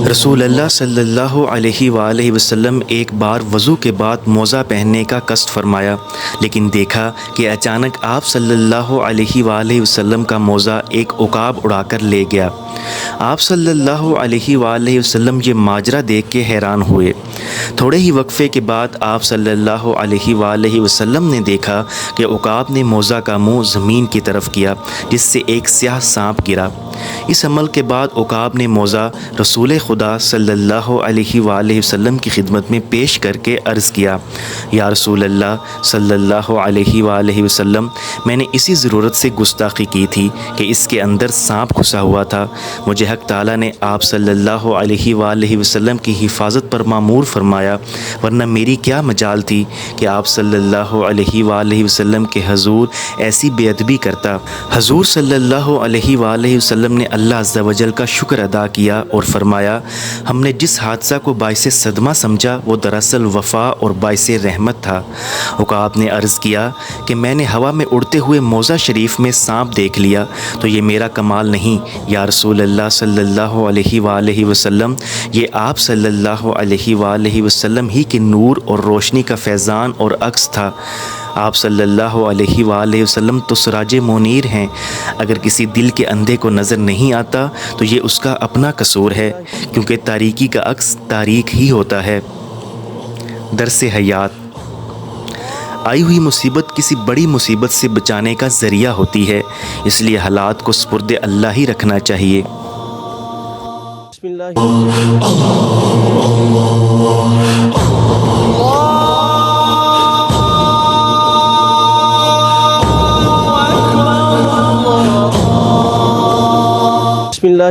رسول اللہ صلی اللہ علیہ وآلہ وسلم ایک بار وضو کے بعد موزہ پہننے کا قصد فرمایا، لیکن دیکھا کہ اچانک آپ صلی اللہ علیہ وآلہ وسلم کا موزہ ایک عقاب اڑا کر لے گیا۔ آپ صلی اللہ علیہ وآلہ وسلم یہ ماجرا دیکھ کے حیران ہوئے۔ تھوڑے ہی وقفے کے بعد آپ صلی اللہ علیہ وآلہ وسلم نے دیکھا کہ عقاب نے موزہ کا منہ زمین کی طرف کیا، جس سے ایک سیاہ سانپ گرا۔ اس عمل کے بعد عقاب نے موزہ رسول خدا صلی اللہ علیہ وآلہ وسلم کی خدمت میں پیش کر کے عرض کیا، یا رسول اللہ صلی اللہ علیہ وآلہ وسلم، میں نے اسی ضرورت سے گستاخی کی تھی کہ اس کے اندر سانپ گھسا ہوا تھا۔ مجھے حق تعالیٰ نے آپ صلی اللہ علیہ وآلہ وسلم کی حفاظت پر مامور فرمایا، ورنہ میری کیا مجال تھی کہ آپ صلی اللہ علیہ وآلہ وسلم کے حضور ایسی بے ادبی کرتا۔ حضور صلی اللہ علیہ وآلہ وسلم نے اللہ عز و جل کا شکر ادا کیا اور فرمایا، ہم نے جس حادثہ کو باعث صدمہ سمجھا وہ دراصل وفا اور باعث رحمت تھا۔ عقاب نے عرض کیا کہ میں نے ہوا میں اڑتے ہوئے موزہ شریف میں سانپ دیکھ لیا تو یہ میرا کمال نہیں، یا رسول اللہ صلی اللہ علیہ وآلہ وسلم، یہ آپ صلی اللہ علیہ وآلہ وسلم ہی کے نور اور روشنی کا فیضان اور عکس تھا۔ آپ صلی اللہ علیہ وآلہ وسلم تو سراج منیر ہیں، اگر کسی دل کے اندھے کو نظر نہیں آتا تو یہ اس کا اپنا قصور ہے، کیونکہ تاریکی کا عکس تاریک ہی ہوتا ہے۔ درس حیات: آئی ہوئی مصیبت کسی بڑی مصیبت سے بچانے کا ذریعہ ہوتی ہے، اس لیے حالات کو سپرد اللہ ہی رکھنا چاہیے۔ بسم اللہ بسم اللہ